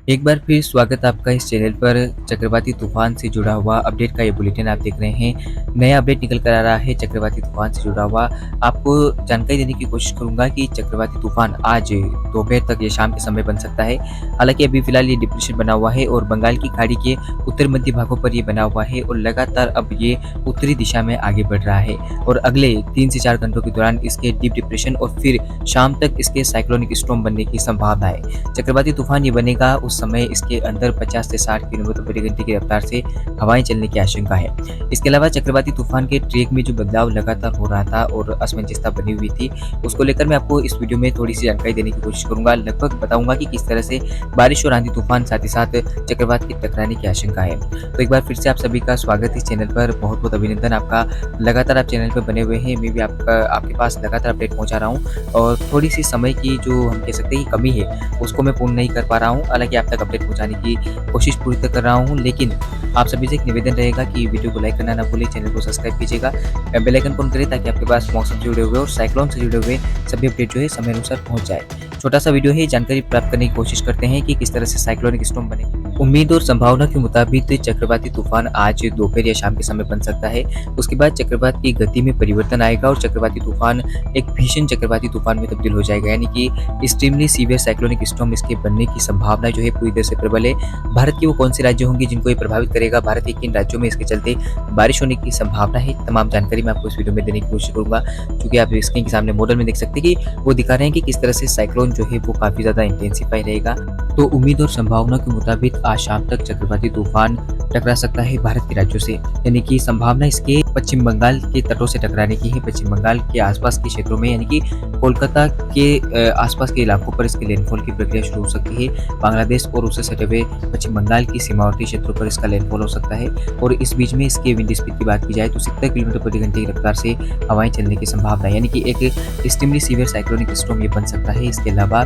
एक बार फिर स्वागत आपका इस चैनल पर। चक्रवाती तूफान से जुड़ा हुआ अपडेट का ये बुलेटिन आप देख रहे हैं। नया अपडेट निकल कर आ रहा है चक्रवाती तूफान से जुड़ा हुआ। आपको जानकारी देने की कोशिश करूंगा कि चक्रवाती तूफान आज दोपहर तक या शाम के समय बन सकता है। हालांकि अभी फिलहाल ये डिप्रेशन बना हुआ है और बंगाल की खाड़ी के उत्तर मध्य भागों पर ये बना हुआ है और लगातार अब ये उत्तरी दिशा में आगे बढ़ रहा है और अगले 3 से 4 घंटों के दौरान इसके डीप डिप्रेशन और फिर शाम तक इसके साइक्लोनिक स्टॉर्म बनने की संभावना है। चक्रवाती तूफान ये बनेगा उस समय इसके अंदर 50 से 60 किलोमीटर प्रति घंटे की रफ्तार से हवाएं चलने की आशंका है। इसके अलावा चक्रवाती तूफान के ट्रैक में जो बदलाव लगातार हो रहा था और असमंजसता बनी हुई थी, उसको लेकर मैं आपको इस वीडियो में थोड़ी सी जानकारी देने की कोशिश करूंगा। लगभग बताऊंगा कि किस तरह से बारिश और आंधी तूफान साथ ही साथ चक्रवात के टकराने की आशंका है। तो एक बार फिर से आप सभी का स्वागत इस चैनल पर। बहुत बहुत अभिनंदन आपका। लगातार आप चैनल पर बने हुए हैं। मैं भी आपके पास लगातार अपडेट पहुंचा रहा हूँ और थोड़ी सी समय की जो हम कह सकते हैं कि कमी है उसको मैं पूर्ण नहीं कर पा रहा हूँ। हालांकि आप तक अपडेट पहुंचाने की कोशिश पूरी तरह कर रहा हूँ, लेकिन आप सभी से एक निवेदन रहेगा कि वीडियो को लाइक करना ना भूलें, चैनल को सब्सक्राइब कीजिएगा, बेल आइकन ऑन करें ताकि आपके पास मौसम से जुड़े हुए और साइक्लोन से जुड़े हुए सभी अपडेट जो है समय अनुसार पहुंच जाए। छोटा सा वीडियो है, जानकारी प्राप्त करने की कोशिश करते हैं कि किस तरह से साइक्लोनिक स्टॉर्म बने। उम्मीद और संभावना के मुताबिक चक्रवाती तूफान आज दोपहर या शाम के समय बन सकता है। उसके बाद चक्रवात की गति में परिवर्तन आएगा और चक्रवाती तूफान एक भीषण चक्रवाती तूफान में तब्दील हो जाएगा, यानी कि एक्सट्रीमली सीवियर साइक्लोनिक स्टॉर्म इसके बनने की संभावना जो है पूरी तरह से प्रबल है। भारत के वो कौन से राज्य होंगे जिनको ये प्रभावित करेगा, भारत के किन राज्यों में इसके चलते बारिश होने की संभावना है, तमाम जानकारी मैं आपको इस वीडियो में देने की कोशिश करूंगा। क्योंकि आप स्क्रीन के सामने मॉडल में देख सकते हैं कि वो दिखा रहे हैं कि किस तरह से साइक्लोन जो है वो काफी ज्यादा इंटेंसिफाई रहेगा। तो उम्मीद और संभावना के मुताबिक आज शाम तक चक्रवाती तूफान टकरा सकता है भारत के राज्यों से, यानी कि संभावना इसके पश्चिम बंगाल के तटों से टकराने की है। पश्चिम बंगाल के आसपास के क्षेत्रों में, यानी कि कोलकाता के आसपास के इलाकों पर इसके लैंडफॉल की प्रक्रिया शुरू हो सकती है। बांग्लादेश और उससे सटे हुए पश्चिम बंगाल की सीमावर्ती क्षेत्रों पर इसका लैंडफॉल हो सकता है और इस बीच में इसके विंड स्पीड की बात की जाए तो 70 किलोमीटर प्रति घंटे की रफ्तार से हवाएं चलने की संभावना है, यानी कि एक एक्सट्रीमली सीवियर साइक्लोनिक स्टॉर्म ये बन सकता है। इसके अलावा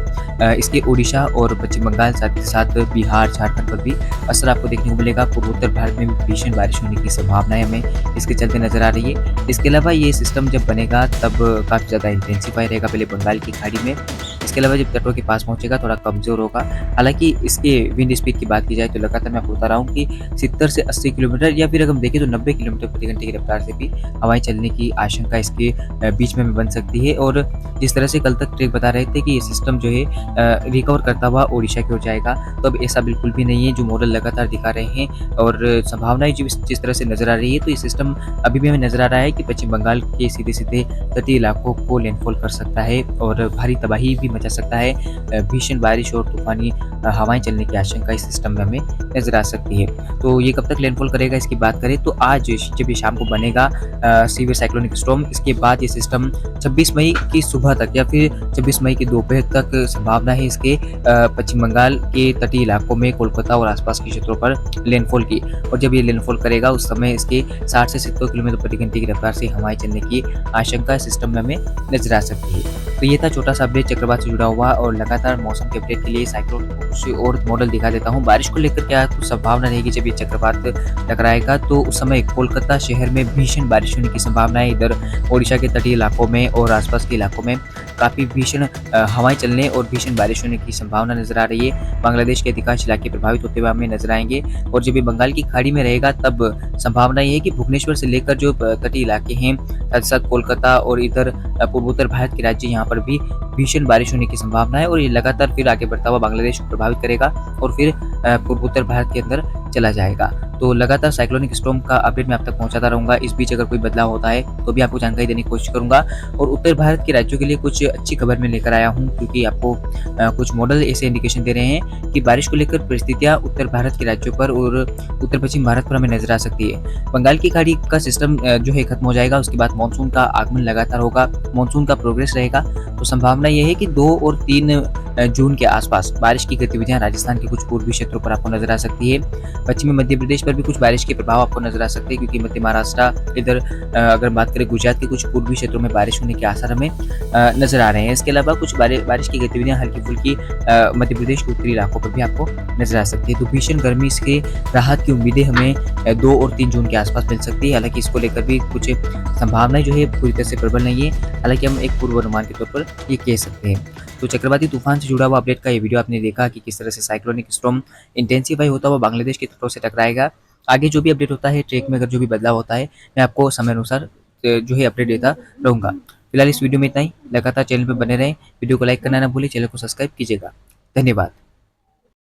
इसके ओडिशा और पश्चिम बंगाल साथ ही साथ बिहार, झारखंड पर भी असर आपको देखने को मिलेगा। पूर्वोत्तर भारत में भी भीषण बारिश होने की संभावना हमें इसके चलते नजर आ रही है। इसके अलावा ये सिस्टम जब बनेगा तब काफी ज्यादा इंटेंसिफाई रहेगा पहले बंगाल की खाड़ी में। इसके अलावा जब तटों के पास पहुंचेगा थोड़ा कमजोर होगा। हालांकि इसके विंड स्पीड की बात की जाए तो लगातार मैं आपको बता रहा हूँ कि 70 से 80 किलोमीटर या फिर अगर हम देखें तो 90 किलोमीटर प्रति घंटे की रफ्तार से भी हवाएं चलने की आशंका इसके बीच में बन सकती है। और जिस तरह से कल तक ट्रेक बता रहे थे कि ये सिस्टम जो है रिकवर करता हुआ ओडिशा की ओर जाएगा, तो अब ऐसा बिल्कुल भी नहीं है। जो मॉडल लगातार दिखा रहे हैं और संभावनाएं जिस तरह से नजर आ रही है, तो ये सिस्टम अभी भी हमें नजर आ रहा है कि पश्चिम बंगाल के सीधे सीधे तटीय इलाकों को लैंडफॉल कर सकता है और भारी तबाही भी मचा सकता है। भीषण बारिश और तूफानी हवाएं चलने की आशंका इस सिस्टम में हमें नजर आ सकती है। तो ये कब तक लैंडफॉल करेगा इसकी बात करें तो आज जब ये शाम को बनेगा सीवियर साइक्लोनिक स्टॉर्म, इसके बाद ये सिस्टम 26 मई की सुबह तक या फिर 26 मई की दोपहर तक संभावना है इसके पश्चिम बंगाल के तटीय इलाकों में, कोलकाता और आसपास के क्षेत्रों पर लैंडफॉल की। और जब ये लैंडफॉल करेगा उस समय इसके 60 से 70 किलोमीटर प्रति घंटे की रफ्तार से हवाएं चलने की आशंका सिस्टम में हमें नजर आ सकती है। तो ये था छोटा सा अपडेट चक्रवात से जुड़ा हुआ और लगातार मौसम के अपडेट के लिए साइक्लोन और मॉडल दिखा देता हूँ। बारिश को लेकर क्या कुछ संभावना रहेगी जब ये चक्रवात टकराएगा, तो उस समय कोलकाता शहर में भीषण बारिश होने की संभावना है। इधर ओडिशा के तटीय इलाकों में और आसपास के इलाकों में काफी भीषण हवाएं चलने और भीषण बारिश होने की संभावना नजर आ रही है। बांग्लादेश के अधिकांश इलाके प्रभावित होते हुए हमें नजर आएंगे और जब ये बंगाल की खाड़ी में रहेगा तब संभावना ये है कि भुवनेश्वर से लेकर जो तटीय इलाके हैं, साथ ही साथ कोलकाता और इधर पूर्वोत्तर भारत के राज्य, यहाँ पर भी भीषण बारिश होने की संभावना है और ये लगातार फिर आगे बढ़ता हुआ बांग्लादेश को प्रभावित करेगा और फिर पूर्वोत्तर भारत के अंदर चला जाएगा। तो लगातार साइक्लोनिक स्टॉर्म का अपडेट मैं आप तक पहुंचाता रहूंगा। इस बीच अगर कोई बदलाव होता है तो भी आपको जानकारी देने की कोशिश करूंगा। और उत्तर भारत के राज्यों के लिए कुछ अच्छी खबर मैं लेकर आया हूं, क्योंकि आपको कुछ मॉडल ऐसे इंडिकेशन दे रहे हैं कि बारिश को लेकर परिस्थितियां उत्तर भारत के राज्यों पर और उत्तर पश्चिम भारत पर हमें नजर आ सकती है। बंगाल की खाड़ी का सिस्टम जो है खत्म हो जाएगा, उसके बाद मानसून का आगमन लगातार होगा, मानसून का प्रोग्रेस रहेगा। तो संभावना यह है कि 2 और 3 जून के आसपास बारिश की गतिविधियां राजस्थान के कुछ पूर्वी क्षेत्रों पर आपको नजर आ सकती है। पश्चिमी मध्य प्रदेश पर भी कुछ बारिश के प्रभाव आपको नजर आ सकते हैं, क्योंकि मध्य महाराष्ट्र, इधर अगर बात करें गुजरात के कुछ पूर्वी क्षेत्रों में बारिश होने के आसार हमें नजर आ रहे हैं। इसके अलावा कुछ बारिश की गतिविधियां हल्की फुल्की मध्य प्रदेश के उत्तरी इलाकों पर भी आपको नजर आ सकती है। तो भीषण गर्मी से राहत की उम्मीदें हमें 2 और 3 जून के आसपास मिल सकती है। हालांकि इसको लेकर भी कुछ संभावनाएं जो है पूरी तरह से प्रबल नहीं है, हालांकि हम एक पूर्वानुमान के तौर पर ये कह सकते हैं। तो चक्रवाती तूफान से जुड़ा हुआ अपडेट का ये वीडियो आपने देखा कि किस तरह से साइक्लोनिक स्टॉर्म इंटेंसिफाई होता हुआ बांग्लादेश की तटों से टकराएगा। आगे जो भी अपडेट होता है, ट्रैक में अगर जो भी बदलाव होता है, मैं आपको समय अनुसार जो है अपडेट देता रहूँगा। फिलहाल इस वीडियो में इतना ही। लगातार चैनल पर बने रहें, वीडियो को लाइक करना ना भूलें, चैनल को सब्सक्राइब कीजिएगा। धन्यवाद।